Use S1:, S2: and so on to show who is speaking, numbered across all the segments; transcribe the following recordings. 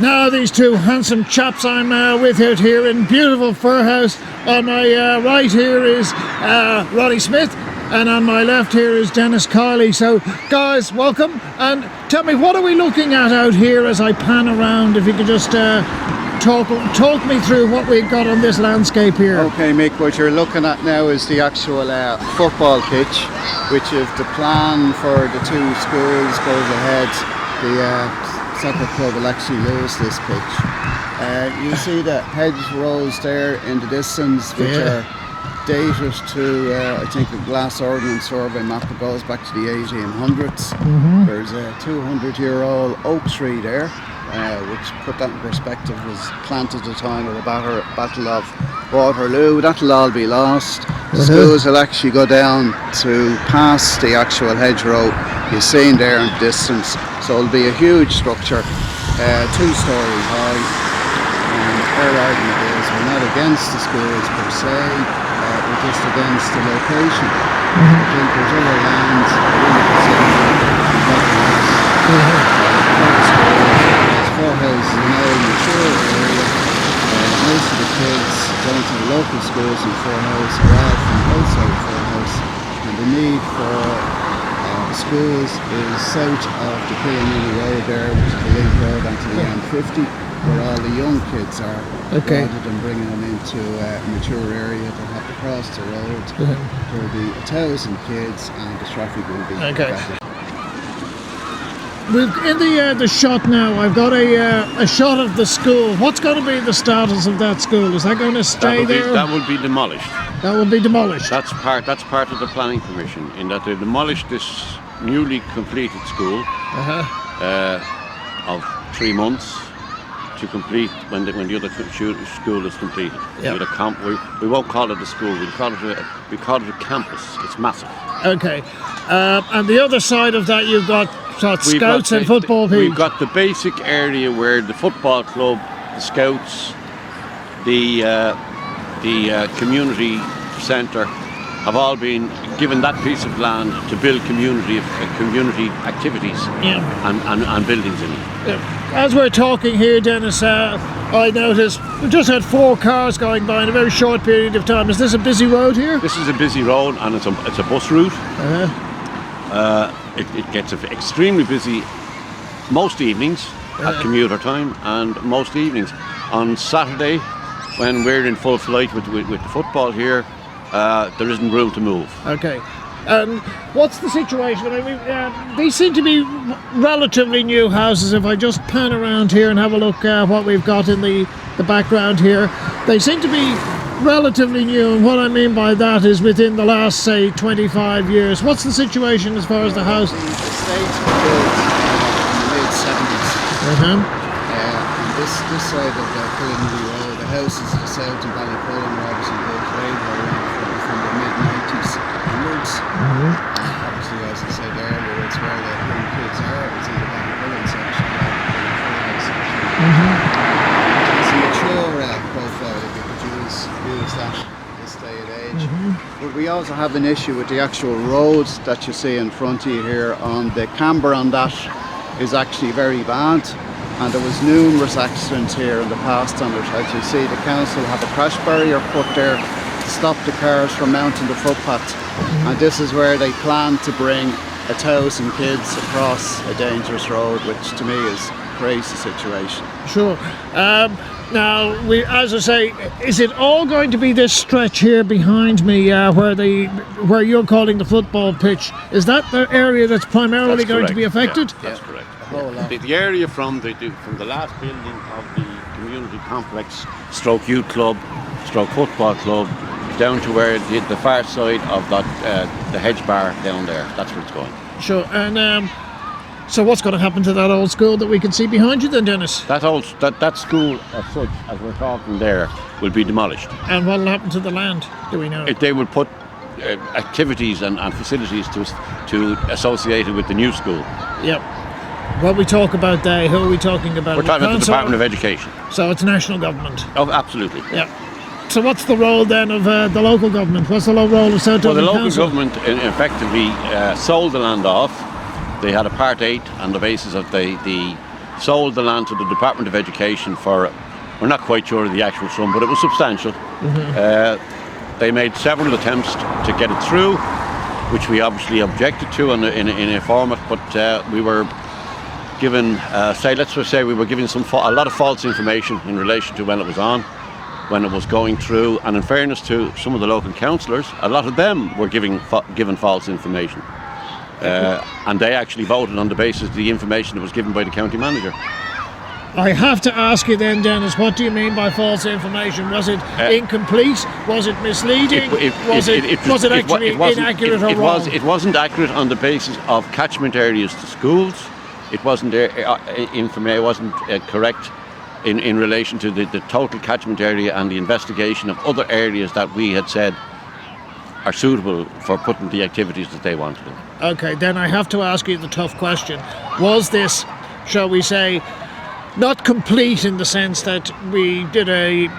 S1: Now these two handsome chaps I'm with out here in beautiful Firhouse. On my right here is Ronnie Smith, and on my left here is Denis, Keily. So guys, welcome, and tell me, what are we looking at out here as I pan around? If you could just talk me through what we've got on this landscape here.
S2: Okay, Mick, what you're looking at now is the actual football pitch, which if the plan for the two schools goes ahead, the soccer club will actually lose this pitch. You see the hedgerows there in the distance, which are dated to I think a Glass Ordnance Survey map that goes back to the 1800s. There's a 200-year-old oak tree there, which, put that in perspective, was planted at the time of the Battle of Waterloo. That'll all be lost. The schools will actually go down to past the actual hedgerow you're seeing there in the distance. So it'll be a huge structure, 2-story high. And our argument is we're not against the schools per se, we're just against the location. I think there's other lands Firhouse is now a mature area. Most of the kids going to the local schools in Firhouse are all from outside Firhouse, and the need for schools is south of the Keily Road there, which is the link road onto the M50, where all the young kids are, rather than bringing them into a mature area that have to cross the road. There will be 1,000 kids and the traffic will be better.
S1: In the shot now, I've got a shot of the school. What's going to be the status of that school? Is that going to stay there?
S3: That will be demolished.
S1: That will be demolished.
S3: That's part of the planning permission, in that they demolished this newly completed school of 3 months to complete when the other school is completed. We won't call it a school. We call it a campus. It's massive.
S1: Okay, and the other side of that, you've got scouts and football teams.
S3: We've got the basic area where the football club, the scouts, the community centre have all been given that piece of land to build community activities and buildings in it.
S1: As we're talking here, Denis, I noticed we just had 4 cars going by in a very short period of time. Is this a busy road here?
S3: This is a busy road, and it's a bus route. It gets extremely busy most evenings at commuter time, and most evenings on Saturday when we're in full flight with the football here. There isn't room to move. Okay.
S1: What's the situation? I mean, these seem to be relatively new houses. If I just pan around here and have a look at what we've got in the background here, they seem to be relatively new, and what I mean by that is within the last, say, 25 years. What's the situation as far as the house?
S2: The estates were built in the mid-70s. And this side of the Keily Road, the houses to the south in Ballycullen were obviously built from the mid-90s onwards. Obviously, as I said earlier, it's where the young kids are. It's in the Ballycullen section rather than the Firhouse section. It's a mature profile if you could use that in this day and age. But we also have an issue with the actual roads that you see in front of you here. On the camber on that is actually very bad, and there was numerous accidents here in the past on it. As you see, the council have a crash barrier put there to stop the cars from mounting the footpath, and this is where they plan to bring 1,000 kids across a dangerous road, which to me is a crazy situation.
S1: Sure. Now, as I say, is it all going to be this stretch here behind me, where you're calling the football pitch? Is that the area that's primarily going to be affected?
S3: Yeah, that's correct. The area from the last building of the community complex, stroke youth club, stroke football club, down to where the far side of the hedge bar down there. That's where it's going.
S1: Sure. And so what's going to happen to that old school that we can see behind you then, Denis?
S3: That school, as such, as we're talking there, will be demolished.
S1: And what will happen to the land, do we know?
S3: They will put activities and facilities to associated with the new school.
S1: Yep. What we talk about there, who are we talking about?
S3: We're talking about the Department of Education.
S1: So it's national government?
S3: Oh, absolutely.
S1: Yeah. So what's the role then of the local government? What's the role of South Dublin Council?
S3: The local government effectively sold the land off. They had a Part 8 on the basis of the sold the land to the Department of Education for, we're not quite sure of the actual sum, but it was substantial. They made several attempts to get it through, which we obviously objected to in a format, but we were given, let's just say we were given a lot of false information in relation to when it was on, when it was going through, and in fairness to some of the local councillors, a lot of them were given false information. And they actually voted on the basis of the information that was given by the county manager.
S1: I have to ask you then, Denis, what do you mean by false information? Was it incomplete? Was it misleading? Was it actually inaccurate or wrong?
S3: It wasn't accurate on the basis of catchment areas to schools. It wasn't correct in relation to the total catchment area and the investigation of other areas that we had said are suitable for putting the activities that they wanted in.
S1: Okay, then I have to ask you the tough question. Was this, shall we say, not complete in the sense that we did an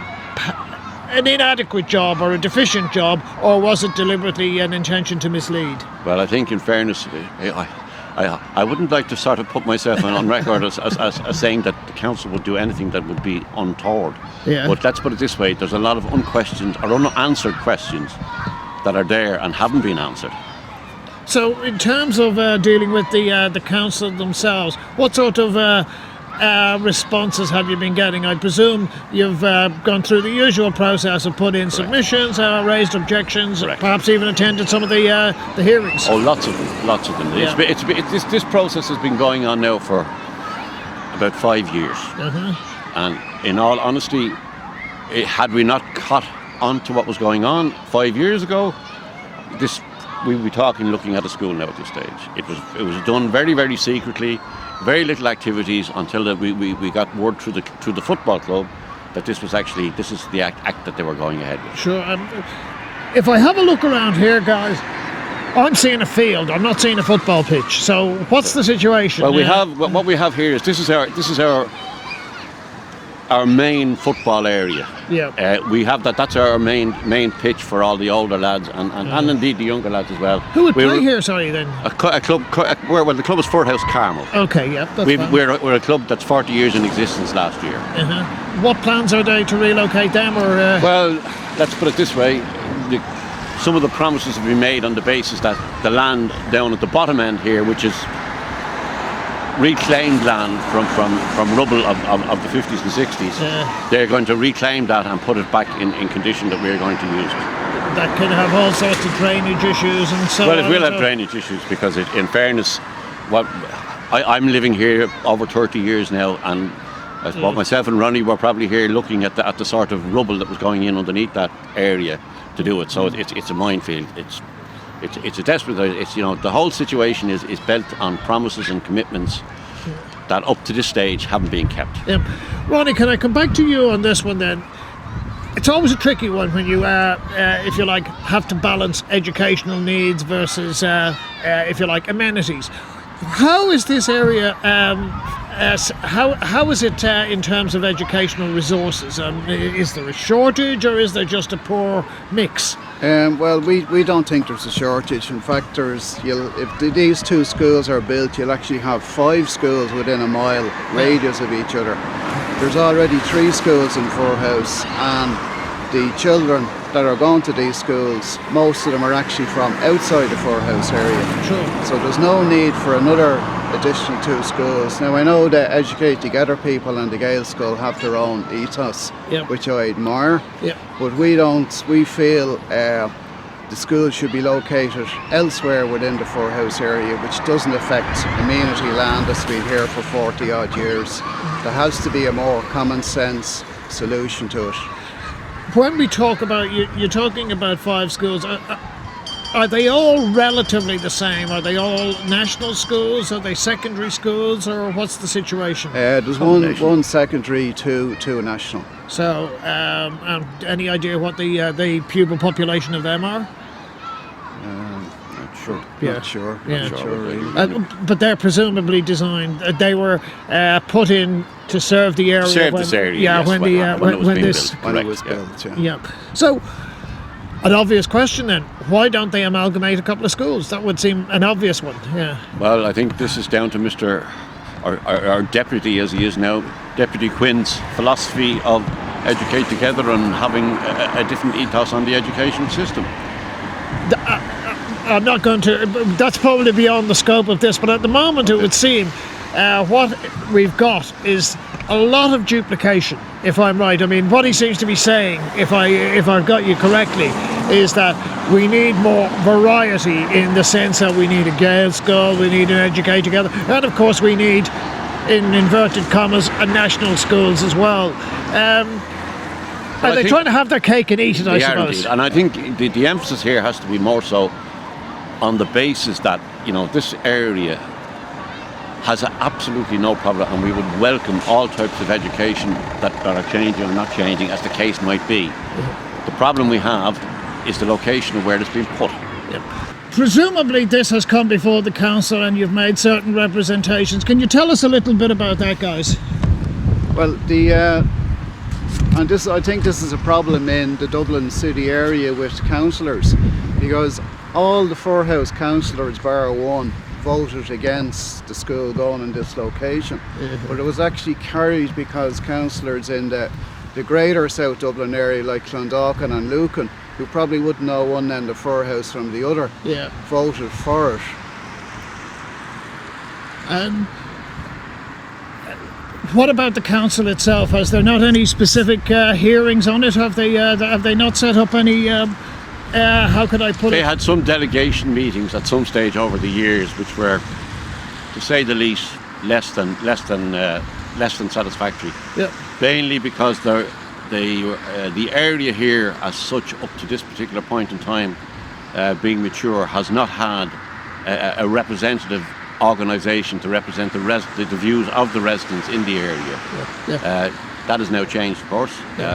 S1: inadequate job or a deficient job, or was it deliberately an intention to mislead?
S3: Well, I think in fairness, I wouldn't like to sort of put myself on record as saying that the council would do anything that would be untoward.
S1: Yeah.
S3: But let's put it this way, there's a lot of unquestioned or unanswered questions that are there and haven't been answered.
S1: So in terms of dealing with the council themselves, what sort of responses have you been getting? I presume you've gone through the usual process of put in submissions, raised objections,
S3: Correct.
S1: Perhaps even attended some of the hearings.
S3: Oh, lots of them.
S1: Yeah.
S3: This process has been going on now for about 5 years. And in all honesty, had we not caught on to what was going on 5 years ago, we'd be looking at a school now at this stage. It was done very, very secretly, very little activities until we got word through the football club that this is the act that they were going ahead with.
S1: Sure. If I have a look around here, guys, I'm seeing a field. I'm not seeing a football pitch. So what's the situation?
S3: Well, what we have here is this is our main football area.
S1: Yeah.
S3: We have that's our main pitch for all the older lads and indeed the younger lads as well.
S1: Who would play here? Sorry, then.
S3: A club. The club is Firhouse Carmel.
S1: Okay, yeah. That's fine.
S3: We're a club that's 40 years in existence last year.
S1: What plans are they to relocate them, or?
S3: Well, let's put it this way: some of the promises have been made on the basis that the land down at the bottom end here, which is reclaimed land from rubble of the 50s and 60s, they're going to reclaim that and put it back in condition that we're going to use it.
S1: That can have all sorts of drainage issues and so on.
S3: Well, it will have drainage issues because, in fairness, I'm living here over 30 years now, and I suppose myself and Ronnie were probably here looking at the sort of rubble that was going in underneath that area to do it. So it's a minefield. It's a desperate. The whole situation is built on promises and commitments that up to this stage haven't been kept.
S1: Ronnie, can I come back to you on this one then? It's always a tricky one when you, if you like, have to balance educational needs versus, if you like, amenities. How is this area? How is it in terms of educational resources? Is there a shortage, or is there just a poor mix?
S2: Well, we don't think there's a shortage. In fact, if these two schools are built, you'll actually have 5 schools within a mile radius of each other. There's already 3 schools in Firhouse, and the children that are going to these schools, most of them are actually from outside the Firhouse area.
S1: Sure.
S2: So there's no need for another additional 2 schools. Now, I know that Educate Together people and the Gael School have their own ethos, which I admire, but we feel the school should be located elsewhere within the Firhouse area, which doesn't affect amenity land that's been here for 40 odd years. There has to be a more common sense solution to it.
S1: When we talk about, you're talking about 5 schools, are they all relatively the same? Are they all national schools? Are they secondary schools? Or what's the situation?
S2: There's one secondary, two national.
S1: So, any idea what the pupil population of them are?
S2: Not sure.
S1: Yeah.
S2: Not sure.
S1: Yeah.
S2: Not sure really.
S1: But they're presumably designed. They were put in to serve the area.
S3: Serve this area.
S1: Yeah,
S3: yes,
S1: when
S2: it was built.
S1: Yeah. So, an obvious question then: why don't they amalgamate a couple of schools? That would seem an obvious one. Yeah.
S3: Well, I think this is down to our deputy, as he is now, Deputy Quinn's philosophy of educate together and having a different ethos on the education system.
S1: I'm not going to, that's probably beyond the scope of this, but at the moment it would seem what we've got is a lot of duplication, if I'm right. I mean, what he seems to be saying, if I've got you correctly, is that we need more variety in the sense that we need a girls' school, we need an educate together, and of course we need, in inverted commas, a national schools as well. Are they trying to have their cake and eat it, I suppose?
S3: Indeed. And I think the emphasis here has to be more so on the basis that, this area has absolutely no problem, and we would welcome all types of education that are changing or not changing, as the case might be. The problem we have is the location of where it's being put.
S1: Presumably this has come before the council and you've made certain representations. Can you tell us a little bit about that, guys?
S2: Well, I think this is a problem in the Dublin city area with councillors, because all the Firhouse councillors, bar one, voted against the school going in this location. But it was actually carried because councillors in the greater South Dublin area, like Clondalkin and Lucan, who probably wouldn't know one end of Firhouse from the other, voted for it.
S1: And what about the council itself? Has there not any specific hearings on it? Have they not set up any? How could I put it?
S3: They had some delegation meetings at some stage over the years, which were, to say the least, less than satisfactory.
S1: Yeah.
S3: Mainly because the area here, as such, up to this particular point in time, being mature, has not had a representative organisation to represent the views of the residents in the area. That has now changed, of course.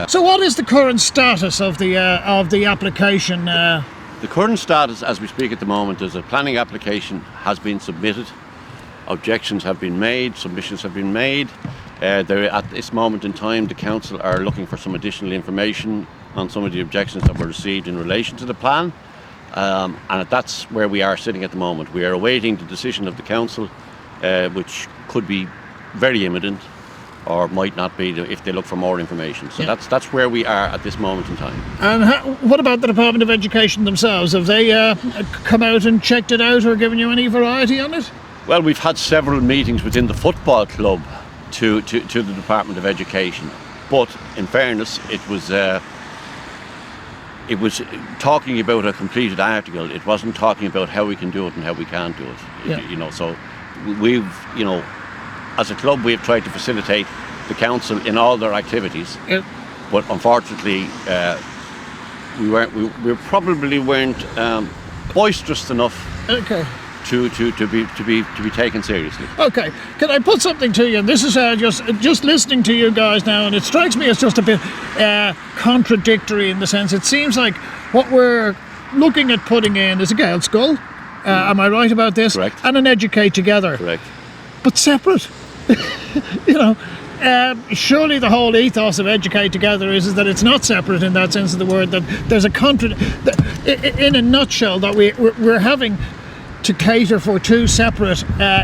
S1: So what is the current status of the application?
S3: The current status, as we speak at the moment, is a planning application has been submitted. Objections have been made, submissions have been made. At this moment in time, the council are looking for some additional information on some of the objections that were received in relation to the plan. And that's where we are sitting at the moment. We are awaiting the decision of the council, which could be very imminent, or might not be if they look for more information. So that's where we are at this moment in time.
S1: And what about the Department of Education themselves? Have they come out and checked it out or given you any variety on it?
S3: Well, we've had several meetings within the football club to the Department of Education, but in fairness, it was talking about a completed article. It wasn't talking about how we can do it and how we can't do it. So we've, as a club, we've tried to facilitate the council in all their activities, but unfortunately, we probably weren't boisterous enough.
S1: Okay.
S3: To be taken seriously.
S1: Okay, can I put something to you? And this is just listening to you guys now, and it strikes me as just a bit contradictory in the sense it seems like what we're looking at putting in is a girls' school. Am I right about this?
S3: Correct.
S1: And an educate together.
S3: Correct.
S1: But separate. Surely the whole ethos of educate together is that it's not separate in that sense of the word. That there's a in a nutshell that we're having to cater for two separate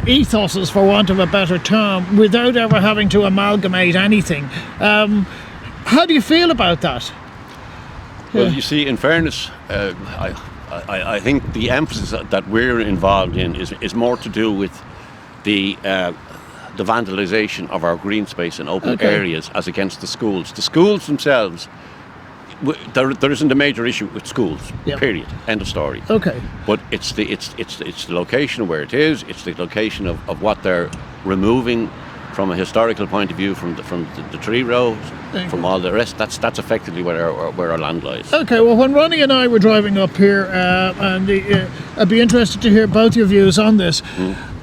S1: ethoses, for want of a better term, without ever having to amalgamate anything. How do you feel about that?
S3: Well, you see, in fairness, I think the emphasis that we're involved in is more to do with the vandalisation of our green space and open areas as against the schools. The schools themselves, there isn't a major issue with schools. Period. End of story.
S1: Okay.
S3: But it's the location of where it is. It's the location of what they're removing from a historical point of view, from the tree rows, from all the rest. That's effectively where our land lies.
S1: Okay. Well, when Ronnie and I were driving up here, and I'd be interested to hear both your views on this.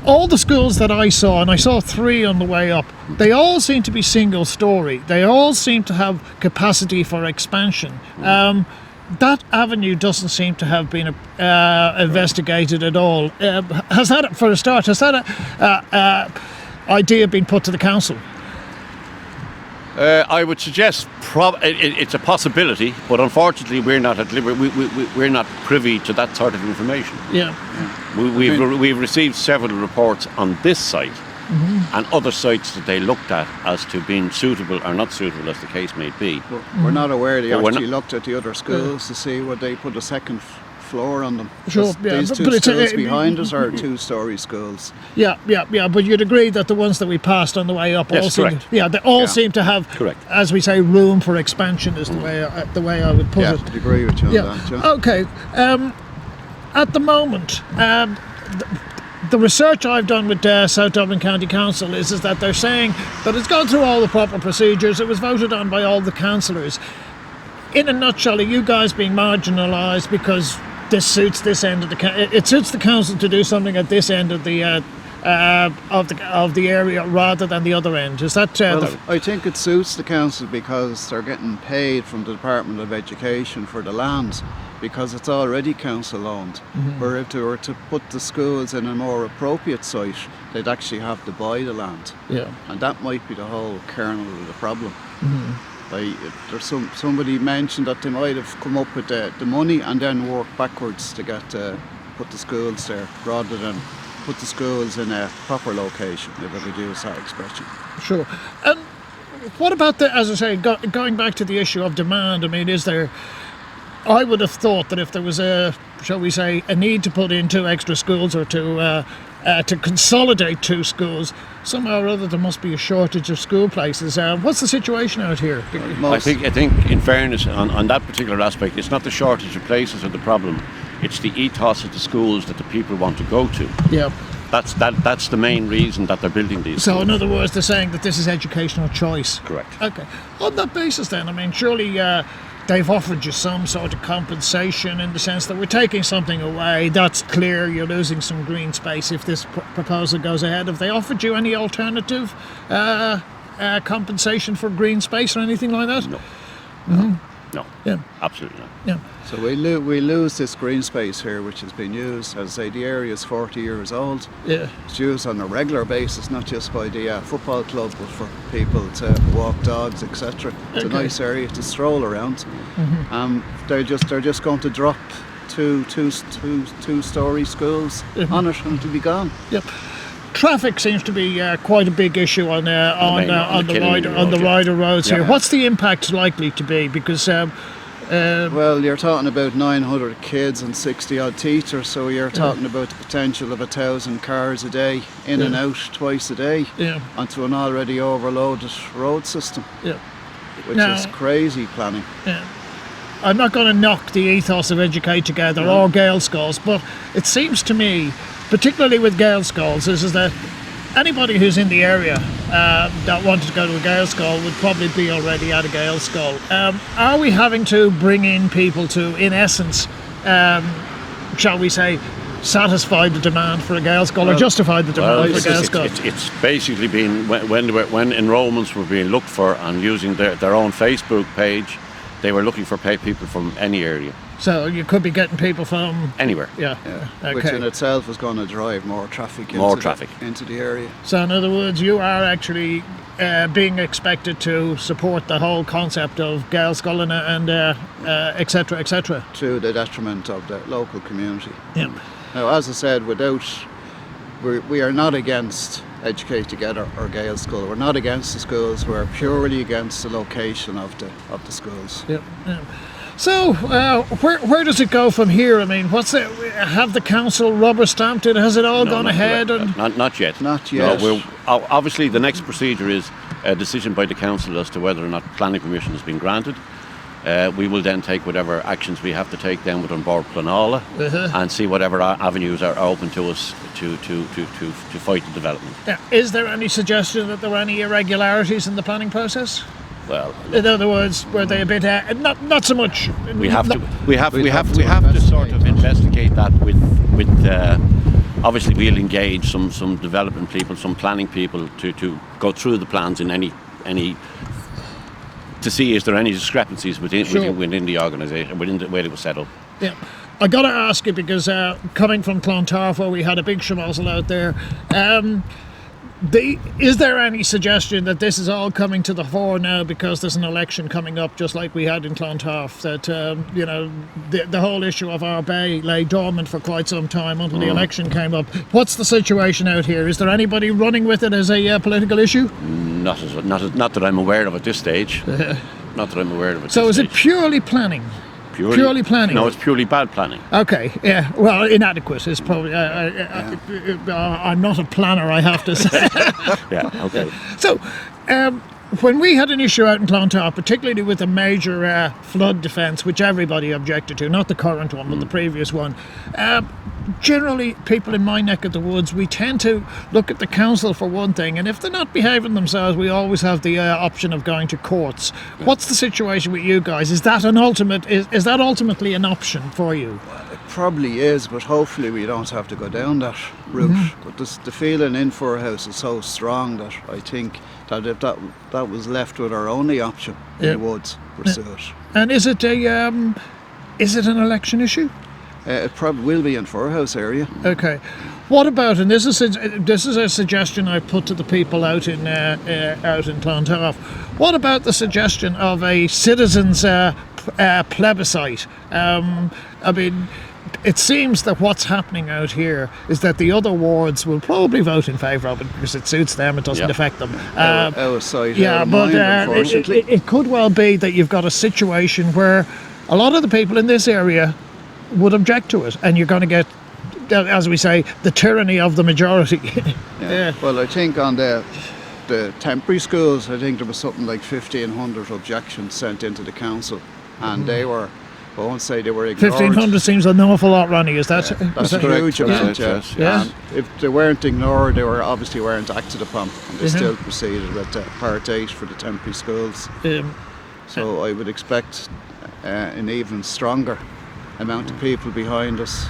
S1: All the schools that I saw, and I saw 3 on the way up, they all seem to be single story. They all seem to have capacity for expansion. That avenue doesn't seem to have been investigated at all. Has that, for a start, idea been put to the council?
S3: I would suggest it's a possibility, but unfortunately we're not at liberty. We're not privy to that sort of information.
S1: Yeah.
S3: We've received several reports on this site, and other sites that they looked at as to being suitable or not suitable, as the case may be.
S2: We're not aware they
S3: But we're
S2: actually
S3: not-
S2: looked at the other schools to see would they put a second floor on them.
S1: Sure, yeah,
S2: These
S1: but
S2: two
S1: it's
S2: schools behind us are 2-storey schools.
S1: Yeah, but you'd agree that the ones that we passed on the way up
S3: Yes,
S1: all seem,
S3: correct.
S1: they all
S2: Yeah.
S1: seem to have,
S3: Correct.
S1: as we say, room for expansion is the way I would put
S2: Yeah,
S1: it.
S2: I'd agree with you on that, John.
S1: Okay. At the moment, the research I've done with South Dublin County Council is that they're saying that it's gone through all the proper procedures. It was voted on by all the councillors. In a nutshell, are you guys being marginalised because this suits this end of it suits the council to do something at this end of the area rather than the other end? Is that
S2: Well, I think it suits the council because they're getting paid from the Department of Education for the land, because it's already council owned. Where if they were to put the schools in a more appropriate site, they'd actually have to buy the land,
S1: yeah.
S2: and that might be the whole kernel of the problem. There's somebody mentioned that they might have come up with the money and then work backwards to get put the schools there, rather than put the schools in a proper location, if I could use that expression.
S1: Sure. And what about as I say, going back to the issue of demand? I mean, I would have thought that if there was shall we say, a need to put in 2 extra schools or to consolidate 2 schools, somehow or other there must be a shortage of school places. What's the situation out here?
S3: I think, in fairness, on that particular aspect, it's not the shortage of places or the problem. It's the ethos of the schools that the people want to go to.
S1: Yeah.
S3: That's the main reason that they're building these.
S1: So
S3: schools.
S1: in other words, they're saying that this is educational choice.
S3: Correct.
S1: Okay. On that basis then, I mean, surely they've offered you some sort of compensation in the sense that we're taking something away. That's clear. You're losing some green space if this proposal goes ahead. Have they offered you any alternative compensation for green space or anything like that?
S3: No. No.
S1: Yeah.
S3: Absolutely not.
S1: Yeah.
S2: So we lose this green space here, which has been used. As I say, the area is 40 years old.
S1: Yeah.
S2: It's used on a regular basis, not just by the football club, but for people to walk dogs, etc. It's a
S1: Okay.
S2: nice area to stroll around. They're just going to drop two-storey schools on it, and it'll be gone.
S1: Yep. Traffic seems to be quite a big issue on the rider roads here.
S3: Yeah.
S1: What's the impact likely to be? Because
S2: Well, you're talking about 900 kids and 60 odd teachers, so you're talking about the potential of 1,000 cars a day in and out twice a day onto an already overloaded road system, which is crazy planning.
S1: I'm not going to knock the ethos of Educate Together or Gael schools, but it seems to me, particularly with Gael schools, is that anybody who's in the area that wanted to go to a Gael school would probably be already at a Gael school. Are we having to bring in people to, in essence, shall we say, satisfy the demand for a Gael school or justify the demand for a Gael school?
S3: It's basically been when enrolments were being looked for and using their own Facebook page, they were looking for people from any area.
S1: So you could be getting people from
S3: anywhere.
S1: Yeah. Okay.
S2: Which in itself is going to drive more traffic into the area.
S1: So in other words, you are actually being expected to support the whole concept of Gael school and et cetera, et cetera.
S2: To the detriment of the local community.
S1: Yeah.
S2: Now, as I said, we are not against Educate Together or Gael School. We're not against the schools. We're purely against the location of the schools.
S1: Yeah. So, where does it go from here? I mean, have the council rubber stamped it? Has it all gone ahead?
S3: Not yet.
S2: Not yet.
S3: No, obviously, the next procedure is a decision by the council as to whether or not planning permission has been granted. We will then take whatever actions we have to take then with Board Planala and see whatever avenues are open to us to fight the development.
S1: Is there any suggestion that there were any irregularities in the planning process?
S3: Well,
S1: in other words, were they a bit not so much?
S3: We have to sort of investigate that with obviously we'll engage some development people, some planning people to go through the plans in any to see is there any discrepancies within the organisation, within the way it was set up.
S1: Yeah. I got to ask you because coming from Clontarf, where we had a big schmozzle out there, Is there any suggestion that this is all coming to the fore now because there's an election coming up, just like we had in Clontarf, that the whole issue of our bay lay dormant for quite some time until the election came up? What's the situation out here? Is there anybody running with it as a political issue?
S3: Not that I'm aware of at this stage. Not that I'm aware of at this stage.
S1: So is it purely planning? Purely planning?
S3: No, it's purely bad planning.
S1: Okay, yeah. Well, inadequate is probably... I'm not a planner, I have to say.
S3: Yeah, okay.
S1: So, when we had an issue out in Clontarf, particularly with the major flood defence, which everybody objected to, not the current one, but the previous one, generally, people in my neck of the woods, we tend to look at the council for one thing, and if they're not behaving themselves, we always have the option of going to courts. What's the situation with you guys? Is that is that ultimately an option for you?
S2: It probably is, but hopefully we don't have to go down that route. But the feeling in Firhouse is so strong that I think that if that was left with our only option, we would pursue it.
S1: And is it an election issue?
S2: It probably will be in Firhouse area.
S1: Okay. What about, and this is a suggestion I put to the people out in Clontarf. What about the suggestion of a citizens' plebiscite? I mean, it seems that what's happening out here is that the other wards will probably vote in favour of it because it suits them, it doesn't affect them.
S2: Our side,
S1: unfortunately. It could well be that you've got a situation where a lot of the people in this area would object to it, and you're going to get, as we say, the tyranny of the majority.
S2: Yeah. Well, I think on the temporary schools, I think there was something like 1,500 objections sent into the council, and they were, I won't say they were ignored. 1,500
S1: seems an awful lot, Ronnie. Is that?
S2: That's a huge amount.
S1: Yeah.
S2: And if they weren't ignored, they obviously weren't acted upon, and they still proceeded with Part 8 for the temporary schools. So I would expect an even stronger amount of people behind us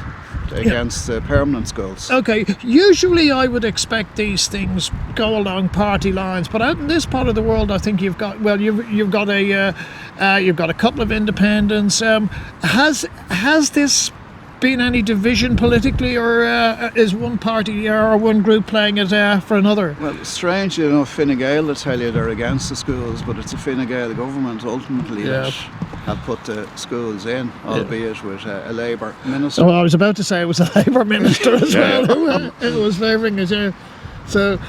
S2: against the permanent schools. Okay,
S1: usually I would expect these things go along party lines, but out in this part of the world, I think you've got a couple of independents. Has this been any division politically, or is one party or one group playing it for another?
S2: Well, strangely enough, Fine Gael will tell you they're against the schools, but it's a Fine Gael government ultimately that have put the schools in, albeit with a Labour minister.
S1: Oh, I was about to say it was a Labour minister as well who was favouring it. So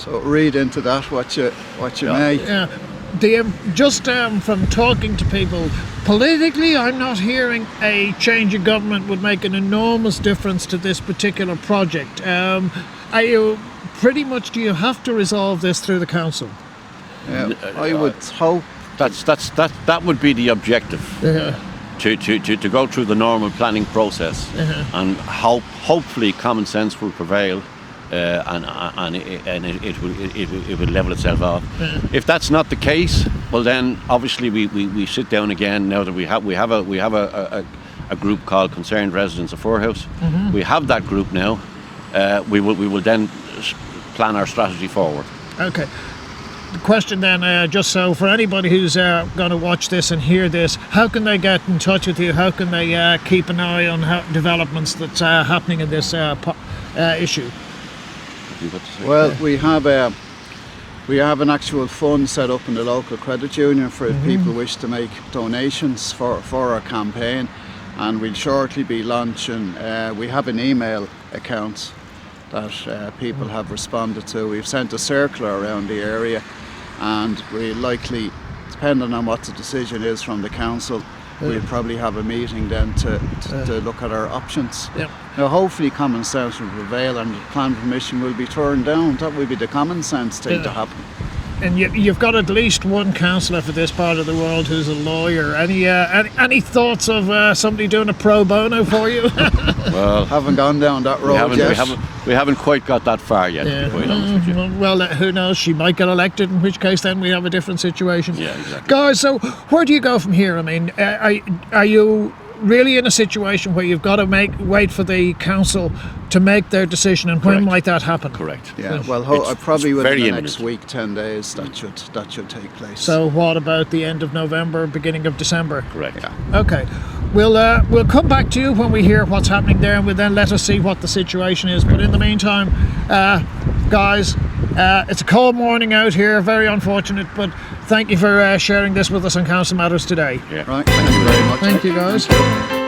S2: read into that what you may.
S1: Yeah. Just from talking to people, politically, I'm not hearing a change of government would make an enormous difference to this particular project. Are you pretty much? Do you have to resolve this through the council?
S2: I would hope
S3: that would be the objective. To go through the normal planning process, and hopefully common sense will prevail. And it will level itself off. If that's not the case, well then obviously we sit down again. Now that we have a group called Concerned Residents of Firhouse. We have that group now. We will then plan our strategy forward. Okay.
S1: The question then, just so for anybody who's going to watch this and hear this, how can they get in touch with you? How can they keep an eye on developments that's happening in this issue?
S2: Well, we have an actual fund set up in the local credit union for if people wish to make donations for our campaign, and we'll shortly be launching. We have an email account that people have responded to. We've sent a circular around the area, and we likely, depending on what the decision is from the council, we'll probably have a meeting then to look at our options. Now hopefully common sense will prevail and the plan permission will be turned down. That would be the common sense thing to happen.
S1: And you've got at least one councillor for this part of the world who's a lawyer. Any thoughts of somebody doing a pro bono for you?
S2: Well, haven't gone down that road yet.
S3: We haven't quite got that far yet, to be quite honest with you.
S1: Well, who knows? She might get elected, in which case then we have a different situation.
S3: Yeah, exactly.
S1: Guys, so where do you go from here? I mean, are you really in a situation where you've got to wait for the council to make their decision, and when might that happen?
S3: Correct.
S2: Yeah. Well, probably within the next week, 10 days, that should take place.
S1: So, what about the end of November, beginning of December?
S3: Correct.
S2: Yeah.
S1: Okay. We'll come back to you when we hear what's happening there, and we'll then let us see what the situation is. But in the meantime, guys, It's a cold morning out here, very unfortunate, but thank you for sharing this with us on Council Matters today.
S3: Yeah.
S2: Right, thank you very much.
S1: Thank you, guys.